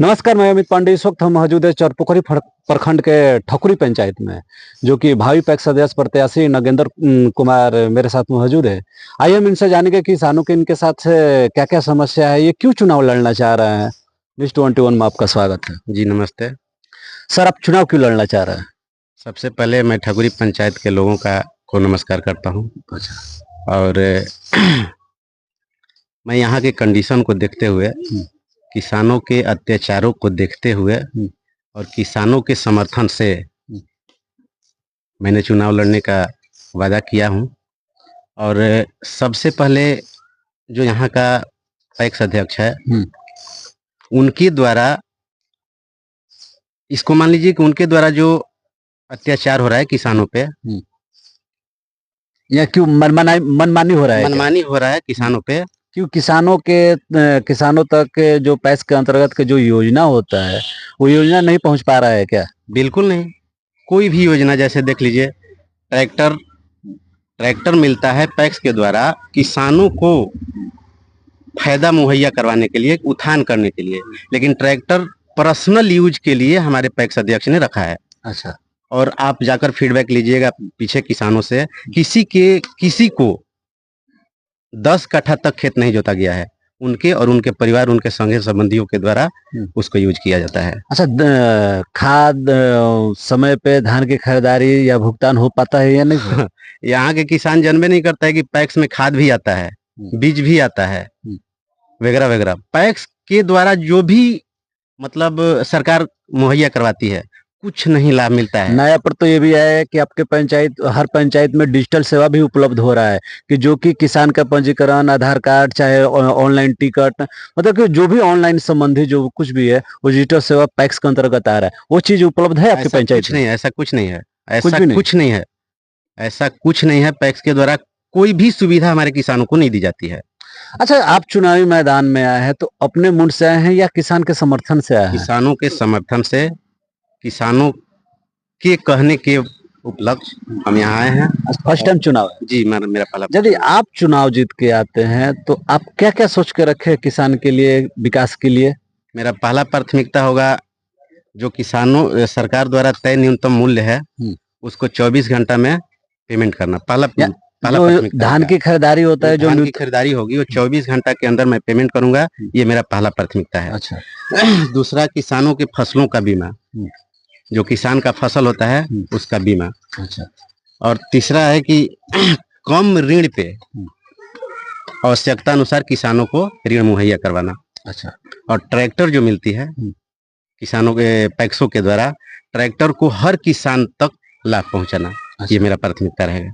नमस्कार, मैं अमित पांडे। इस वक्त हम मौजूद है चरपोखरी प्रखंड के ठकुरी पंचायत में, जो कि भावी पैक्स सदस्य प्रत्याशी नगेंद्र कुमार मेरे साथ मौजूद है। आइए हम इनसे जानेंगे कि किसानों के इनके साथ क्या क्या समस्या है, ये क्यों चुनाव लड़ना चाह रहे हैं। News 21 में आपका स्वागत है। जी नमस्ते। सर, आप चुनाव क्यों लड़ना चाह रहे हैं? सबसे पहले मैं ठकुरी पंचायत के लोगों को नमस्कार करता हूँ। और मैं यहाँ के कंडीशन को देखते हुए, किसानों के अत्याचारों को देखते हुए और किसानों के समर्थन से मैंने चुनाव लड़ने का वादा किया हूँ। और सबसे पहले जो यहाँ का पैक्स अध्यक्ष है, उनके द्वारा, इसको मान लीजिए कि उनके द्वारा जो अत्याचार हो रहा है किसानों पे, या क्यों मनमानी हो रहा है? मनमानी हो रहा है किसानों पे। क्यों किसानों तक जो पैक्स के अंतर्गत के जो योजना होता है, वो योजना नहीं पहुंच पा रहा है क्या? बिल्कुल नहीं। कोई भी योजना, जैसे देख लीजिए, ट्रैक्टर मिलता है पैक्स के द्वारा किसानों को फायदा मुहैया करवाने के लिए, उत्थान करने के लिए, लेकिन ट्रैक्टर पर्सनल यूज के लिए हमारे पैक्स अध्यक्ष ने रखा है। अच्छा। और आप जाकर फीडबैक लीजिएगा पीछे किसानों से, किसी को 10 कट्ठा तक खेत नहीं जोता गया है। उनके और उनके परिवार, उनके संगे संबंधियों के द्वारा उसको यूज किया जाता है। अच्छा, खाद समय पे धान की खरीदारी या भुगतान हो पाता है या नहीं? यहाँ के किसान जानबे नहीं करता है कि पैक्स में खाद भी आता है, बीज भी आता है, वगैरह वगैरह। पैक्स के द्वारा जो भी मतलब सरकार मुहैया करवाती है, कुछ नहीं लाभ मिलता है। नया पर तो ये भी है कि आपके हर पंचायत में डिजिटल सेवा भी उपलब्ध हो रहा है, कि जो कि किसान का पंजीकरण, आधार कार्ड, चाहे ऑनलाइन टिकट, मतलब कि जो भी ऑनलाइन संबंधी जो कुछ भी है, वो डिजिटल सेवा पैक्स के अंतर्गत आ रहा है। वो चीज उपलब्ध है आपकी पंचायत में? ऐसा कुछ नहीं है। ऐसा कुछ नहीं है। पैक्स के द्वारा कोई भी सुविधा हमारे किसानों को नहीं दी जाती है। अच्छा, आप चुनावी मैदान में आए हैं तो अपने मुंड से आए हैं या किसान के समर्थन से आए हैं? किसानों के समर्थन से, किसानों के कहने के उपलक्ष्य हम यहाँ आए हैं। फर्स्ट टाइम चुनाव है? जी, मेरा पहला। यदि आप चुनाव जीत के आते हैं तो आप क्या क्या सोच के रखे किसान के लिए, विकास के लिए? मेरा पहला प्राथमिकता होगा, जो किसानों सरकार द्वारा तय न्यूनतम मूल्य है, उसको 24 घंटा में पेमेंट करना। पहला धान की खरीदारी होता है, जो धान की खरीदारी होगी, वो 24 घंटा के अंदर मैं पेमेंट करूंगा। ये मेरा पहला प्राथमिकता है। अच्छा। दूसरा, किसानों के फसलों का बीमा, जो किसान का फसल होता है उसका बीमा। अच्छा। और तीसरा है कि कम ऋण पे आवश्यकता अनुसार किसानों को ऋण मुहैया करवाना। अच्छा। और ट्रैक्टर जो मिलती है किसानों के पैक्सों के द्वारा, ट्रैक्टर को हर किसान तक लाभ पहुंचाना। ये मेरा प्राथमिकता रहेगा।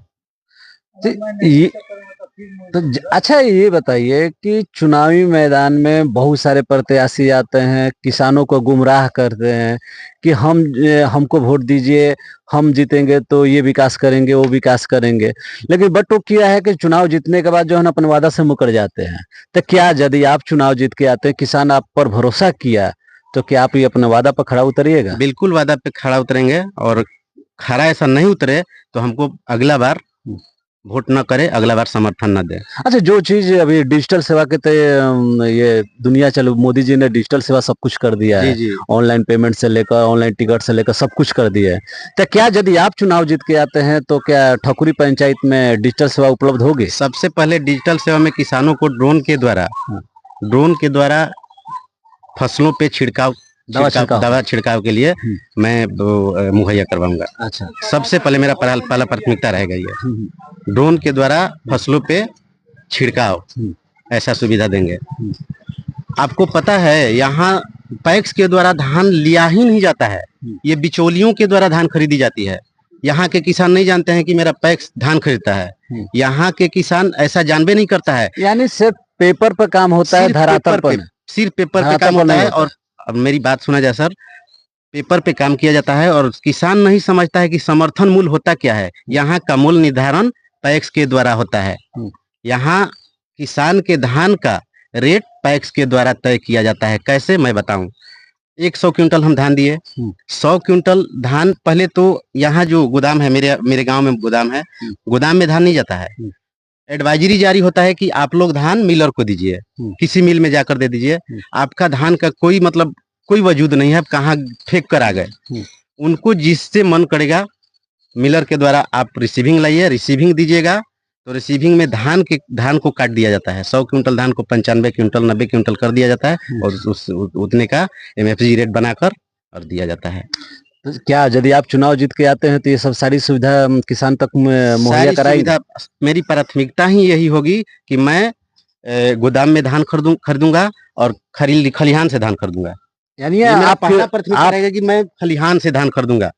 अच्छा, ये बताइए कि चुनावी मैदान में बहुत सारे प्रत्याशी आते हैं, किसानों को गुमराह करते हैं कि हमको वोट दीजिए, हम जीतेंगे तो ये विकास करेंगे, वो विकास करेंगे। लेकिन बट वो क्या है कि चुनाव जीतने के बाद जो है ना, अपने वादा से मुकर जाते हैं। तो क्या यदि आप चुनाव जीत के आते हैं, किसान आप पर भरोसा किया, तो क्या आप ये अपने वादा पर खड़ा उतरिएगा? बिल्कुल वादा पे खड़ा उतरेंगे। और खड़ा ऐसा नहीं उतरे तो हमको अगला बार वोट न करे, अगला बार समर्थन न दे। अच्छा, जो चीज अभी डिजिटल सेवा के ये दुनिया चलो, मोदी जी ने डिजिटल सेवा सब कुछ कर दिया है। ऑनलाइन पेमेंट से लेकर ऑनलाइन टिकट से लेकर सब कुछ कर दिया है। तो क्या यदि आप चुनाव जीत के आते हैं तो क्या ठकुरी पंचायत में डिजिटल सेवा उपलब्ध होगी? सबसे पहले डिजिटल सेवा में किसानों को ड्रोन के द्वारा फसलों पे दवा छिड़काव के लिए मैं मुहैया करवाऊंगा। अच्छा। सबसे पहले मेरा पहला प्राथमिकता रहेगा ये। ड्रोन के द्वारा फसलों पे छिड़काव, ऐसा सुविधा देंगे। आपको पता है, यहाँ पैक्स के द्वारा धान लिया ही नहीं जाता है, ये बिचौलियों के द्वारा धान खरीदी जाती है। यहाँ के किसान नहीं जानते हैं कि मेरा पैक्स धान खरीदता है। यहाँ के किसान ऐसा जानबे नहीं करता है। यानी सिर्फ पेपर पर काम होता है, धरातल पर सिर्फ पेपर पे काम होता है। और अब मेरी बात सुना जाए सर, पेपर पे काम किया जाता है और किसान नहीं समझता है कि समर्थन मूल्य होता क्या है। यहाँ का मूल्य निर्धारण पैक्स के द्वारा होता है। यहाँ किसान के धान का रेट पैक्स के द्वारा तय किया जाता है। कैसे, मैं बताऊं। 100 क्विंटल हम धान दिए, 100 क्विंटल धान, पहले तो यहाँ जो गोदाम है, मेरे गांव में गोदाम है, गोदाम में धान नहीं जाता है। एडवाइजरी जारी होता है कि आप लोग धान मिलर को दीजिए, किसी मिल में जाकर दे दीजिए। आपका धान का कोई मतलब कोई वजूद नहीं है, अब कहाँ फेंक कर आ गए। उनको जिससे मन करेगा मिलर के द्वारा आप रिसीविंग लाइए, रिसीविंग दीजिएगा, तो रिसीविंग में धान को काट दिया जाता है। 100 क्विंटल धान को 95 क्विंटल 90 क्विंटल कर दिया जाता है और उतने का MFG रेट बनाकर और दिया जाता है। तो क्या यदि आप चुनाव जीत के आते हैं तो ये सब सारी सुविधा किसान तक मुहैया सारी कराएंगे? सुविधा, मेरी प्राथमिकता ही यही होगी कि मैं गोदाम में धान खरीदूंगा और खलिहान से धान खरीदूंगा। यानी ये मेरा आप पहला प्राथमिकता रहेगा कि मैं खलिहान से धान खरीदूंगा।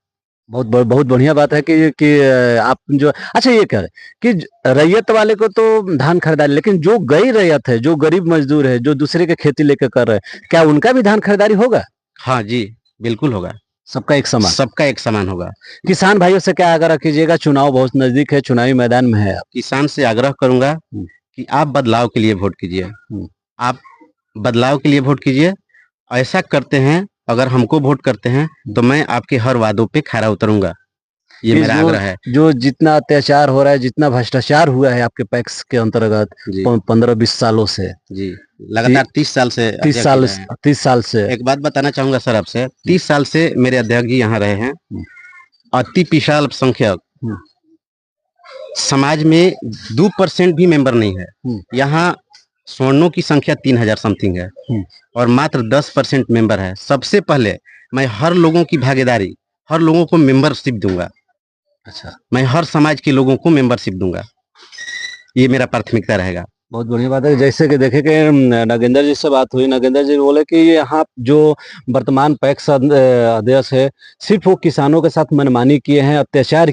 बहुत बढ़िया बात है कि आप जो अच्छा ये कह रहे कि रैयत वाले को तो धान खरीदारी, लेकिन जो गई रैयत है, जो गरीब मजदूर है, जो दूसरे के खेती लेकर कर रहे हैं, क्या उनका भी धान खरीदारी होगा? हाँ जी, बिल्कुल होगा। सबका एक समान? सबका एक समान होगा। किसान भाइयों से क्या आग्रह कीजिएगा? चुनाव बहुत नजदीक है, चुनावी मैदान में है आप। किसान से आग्रह करूंगा कि आप बदलाव के लिए वोट कीजिए। आप बदलाव के लिए वोट कीजिए। ऐसा करते हैं, अगर हमको वोट करते हैं तो मैं आपके हर वादों पे खरा उतरूंगा। ये मेरा आग्रह है। जो जितना अत्याचार हो रहा है, जितना भ्रष्टाचार हुआ है आपके पैक्स के अंतर्गत 15-20 सालों से जी, लगातार 30 साल से 30 साल से एक बात बताना चाहूंगा सर आपसे, 30 साल से मेरे अध्यक्ष जी यहाँ रहे हैं। अति पिछड़ा अल्पसंख्यक समाज में 2% भी मेंबर नहीं है। यहाँ स्वर्णों की संख्या 3000 समथिंग है और मात्र 10% मेंबर है। सबसे पहले मैं हर लोगों की भागीदारी, हर लोगों को मेंबरशिप दूंगा। अच्छा, मैं हर समाज के लोगों को मेंबरशिप दूंगा। ये मेरा प्राथमिकता रहेगा। बहुत बढ़िया बात है। जैसे कि देखे कि नागेंद्र जी से बात हुई, नागेंद्र जी बोले कि यहाँ जो वर्तमान पैक्स अध्यक्ष है, सिर्फ वो किसानों के साथ मनमानी किए हैं, अत्याचार